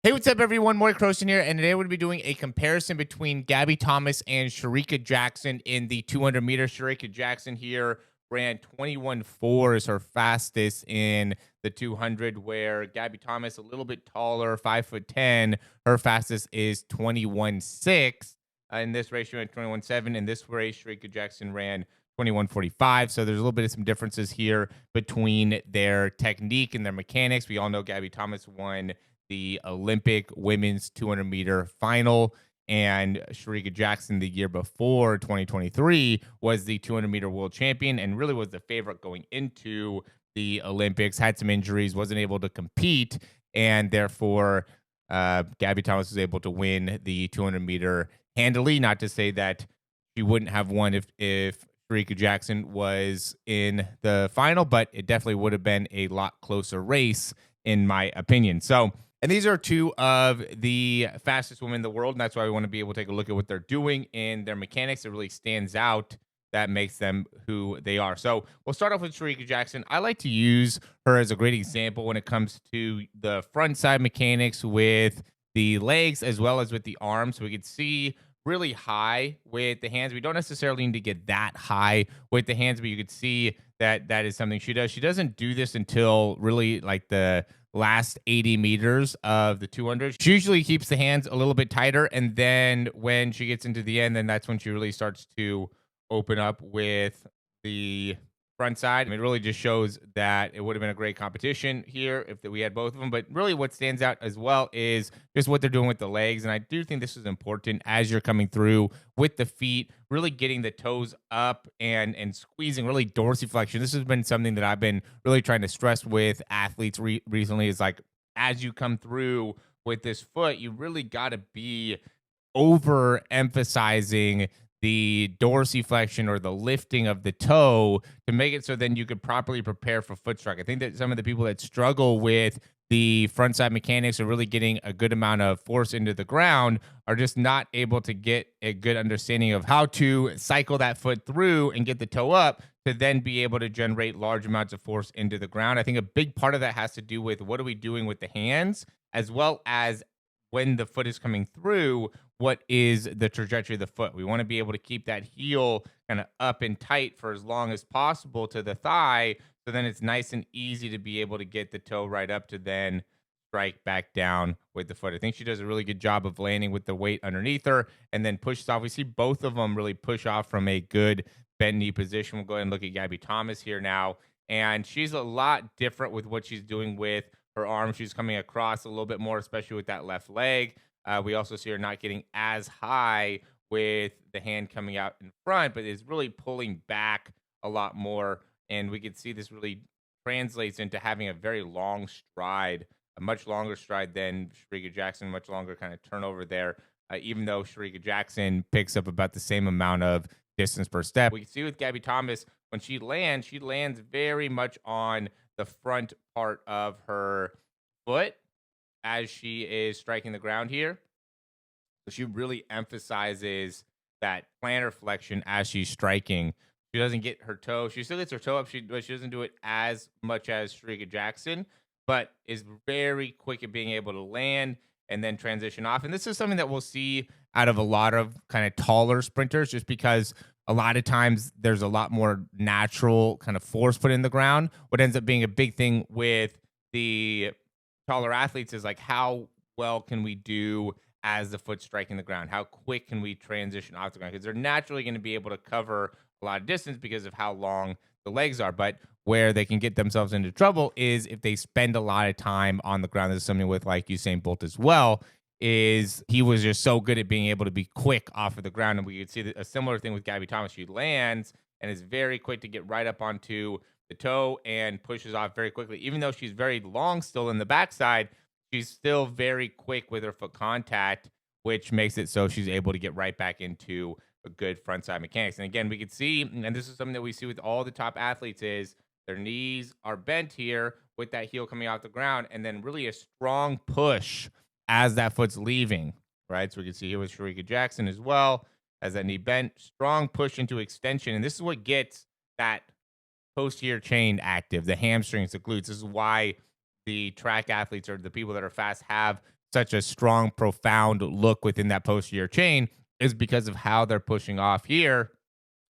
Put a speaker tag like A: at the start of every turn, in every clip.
A: Hey, what's up, everyone? Morey here, and today we're going to be doing a comparison between Gabby Thomas and Shericka Jackson in the 200 meter. Shericka Jackson here ran 21.4 as her fastest in the 200, where Gabby Thomas, a little bit taller, 5'10", her fastest is 21.6. In this race, she ran 21.7. In this race, Shericka Jackson ran 21.45. So there's a little bit of some differences here between their technique and their mechanics. We all know Gabby Thomas won the Olympic women's 200 meter final, and Shericka Jackson the year before 2023 was the 200 meter world champion and really was the favorite going into the Olympics. Had some injuries, wasn't able to compete, and therefore Gabby Thomas was able to win the 200 meter handily. Not to say that she wouldn't have won if Shericka Jackson was in the final, but it definitely would have been a lot closer race in my opinion. So, and these are two of the fastest women in the world, and that's why we want to be able to take a look at what they're doing and their mechanics. It really stands out that makes them who they are. So we'll start off with Shericka Jackson. I like to use her as a great example when it comes to the front side mechanics with the legs as well as with the arms. So we could see really high with the hands. We don't necessarily need to get that high with the hands, but you could see that that is something she does. She doesn't do this until really like the last 80 meters of the 200. She usually keeps the hands a little bit tighter, and then when she gets into the end, then that's when she really starts to open up with the front side. I mean, it really just shows that it would have been a great competition here if we had both of them. But really, what stands out as well is just what they're doing with the legs. And I do think this is important as you're coming through with the feet, really getting the toes up and squeezing, really dorsiflexion. This has been something that I've been really trying to stress with athletes recently. Is like as you come through with this foot, you really got to be overemphasizing the dorsiflexion or the lifting of the toe to make it so then you could properly prepare for foot strike. I think that some of the people that struggle with the front side mechanics or really getting a good amount of force into the ground are just not able to get a good understanding of how to cycle that foot through and get the toe up to then be able to generate large amounts of force into the ground. I think a big part of that has to do with what are we doing with the hands as well as when the foot is coming through, what is the trajectory of the foot. We want to be able to keep that heel kind of up and tight for as long as possible to the thigh. So then it's nice and easy to be able to get the toe right up to then strike back down with the foot. I think she does a really good job of landing with the weight underneath her and then pushes off. We see both of them really push off from a good bent knee position. We'll go ahead and look at Gabby Thomas here now. And she's a lot different with what she's doing with her arm. She's coming across a little bit more, especially with that left leg. We also see her not getting as high with the hand coming out in front, but is really pulling back a lot more. And we can see this really translates into having a very long stride, a much longer stride than Shericka Jackson, much longer kind of turnover there. Even though Shericka Jackson picks up about the same amount of distance per step. We can see with Gabby Thomas, when she lands very much on the front part of her foot as she is striking the ground here. So she really emphasizes that plantar flexion as she's striking. She doesn't get her toe. She still gets her toe up, but she doesn't do it as much as Shericka Jackson, but is very quick at being able to land and then transition off. And this is something that we'll see out of a lot of kind of taller sprinters, just because a lot of times there's a lot more natural kind of force put in the ground. What ends up being a big thing with the taller athletes is like how well can we do as the foot striking the ground? How quick can we transition off the ground? Because they're naturally going to be able to cover a lot of distance because of how long the legs are. But where they can get themselves into trouble is if they spend a lot of time on the ground. This is something with like Usain Bolt as well, is he was just so good at being able to be quick off of the ground. And we could see a similar thing with Gabby Thomas. She lands and is very quick to get right up onto the toe and pushes off very quickly. Even though she's very long still in the backside, she's still very quick with her foot contact, which makes it so she's able to get right back into a good front side mechanics. And again, we can see, and this is something that we see with all the top athletes, is their knees are bent here with that heel coming off the ground, and then really a strong push as that foot's leaving, right? So we can see here with Shericka Jackson as well, as that knee bent, strong push into extension. And this is what gets that posterior chain active, the hamstrings, the glutes. This is why the track athletes or the people that are fast have such a strong, profound look within that posterior chain is because of how they're pushing off here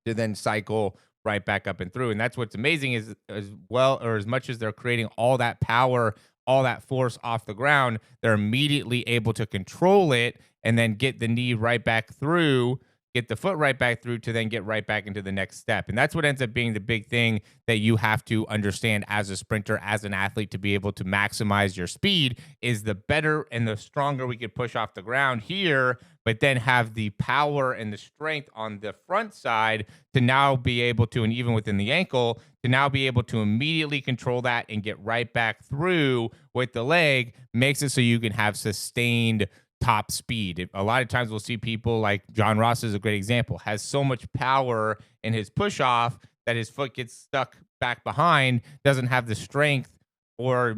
A: to then cycle right back up and through. And that's what's amazing is as well, or as much as they're creating all that power, all that force off the ground, they're immediately able to control it and then get the knee right back through, get the foot right back through to then get right back into the next step. And that's what ends up being the big thing that you have to understand as a sprinter, as an athlete, to be able to maximize your speed is the better and the stronger we could push off the ground here, but then have the power and the strength on the front side to now be able to, and even within the ankle, to now be able to immediately control that and get right back through with the leg makes it so you can have sustained top speed. A lot of times we'll see people like John Ross is a great example, has so much power in his push off that his foot gets stuck back behind, doesn't have the strength or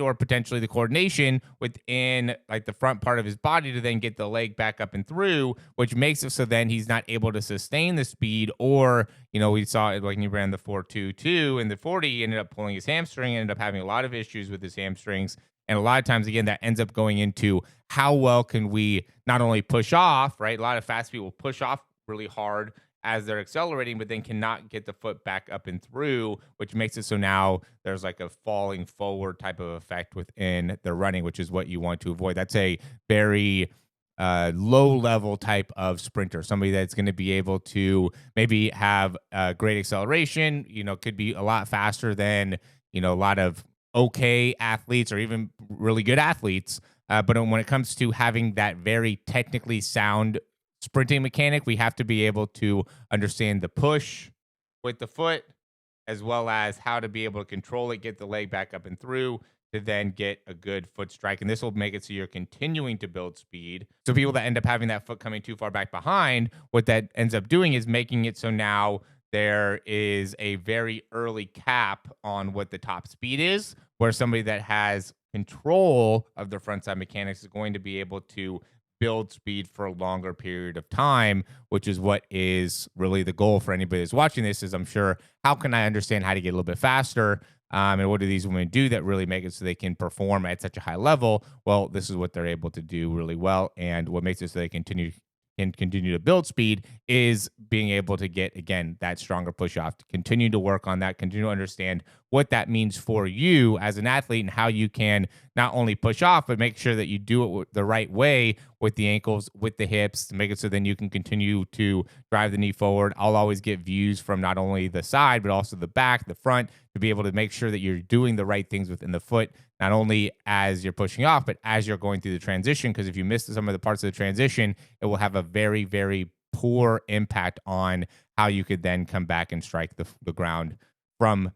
A: or potentially the coordination within like the front part of his body to then get the leg back up and through, which makes it so then he's not able to sustain the speed. Or, we saw it like when he ran the 4.22 and the 40, he ended up pulling his hamstring, ended up having a lot of issues with his hamstrings. And a lot of times, again, that ends up going into how well can we not only push off, right? A lot of fast people push off really hard as they're accelerating, but then cannot get the foot back up and through, which makes it so now there's like a falling forward type of effect within the running, which is what you want to avoid. That's a very low level type of sprinter, somebody that's going to be able to maybe have great acceleration, could be a lot faster than, a lot of okay athletes or even really good athletes. But when it comes to having that very technically sound sprinting mechanic, we have to be able to understand the push with the foot, as well as how to be able to control it, get the leg back up and through to then get a good foot strike. And this will make it so you're continuing to build speed. So people that end up having that foot coming too far back behind, what that ends up doing is making it so now there is a very early cap on what the top speed is, where somebody that has control of their front side mechanics is going to be able to build speed for a longer period of time, which is what is really the goal for anybody that's watching this is, I'm sure, how can I understand how to get a little bit faster? And what do these women do that really make it so they can perform at such a high level? Well, this is what they're able to do really well. And what makes it so they can continue to build speed is being able to get, again, that stronger push off, to continue to work on that, continue to understand what that means for you as an athlete and how you can not only push off, but make sure that you do it the right way with the ankles, with the hips, to make it so then you can continue to drive the knee forward. I'll always get views from not only the side, but also the back, the front, to be able to make sure that you're doing the right things within the foot, not only as you're pushing off, but as you're going through the transition. Because if you miss some of the parts of the transition, it will have a very, very poor impact on how you could then come back and strike the ground from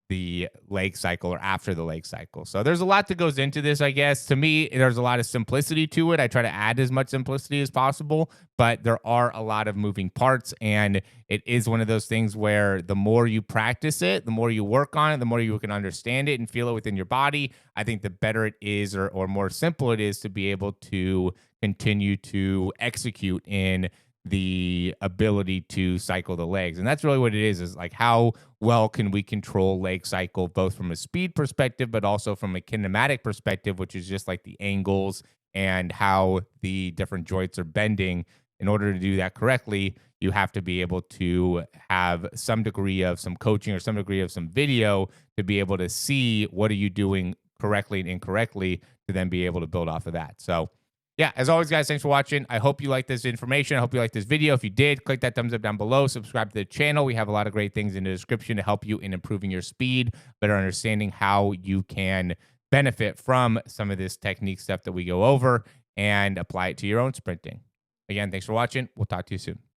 A: the leg cycle or after the leg cycle. So there's a lot that goes into this, I guess. To me, there's a lot of simplicity to it. I try to add as much simplicity as possible, but there are a lot of moving parts. And it is one of those things where the more you practice it, the more you work on it, the more you can understand it and feel it within your body, I think the better it is, or more simple it is to be able to continue to execute in the ability to cycle the legs. And that's really what it is like how well can we control leg cycle, both from a speed perspective, but also from a kinematic perspective, which is just like the angles and how the different joints are bending. In order to do that correctly, you have to be able to have some degree of some coaching or some degree of some video to be able to see what are you doing correctly and incorrectly to then be able to build off of that. So yeah, as always, guys, thanks for watching. I hope you like this information. I hope you like this video. If you did, click that thumbs up down below. Subscribe to the channel. We have a lot of great things in the description to help you in improving your speed, better understanding how you can benefit from some of this technique stuff that we go over and apply it to your own sprinting. Again, thanks for watching. We'll talk to you soon.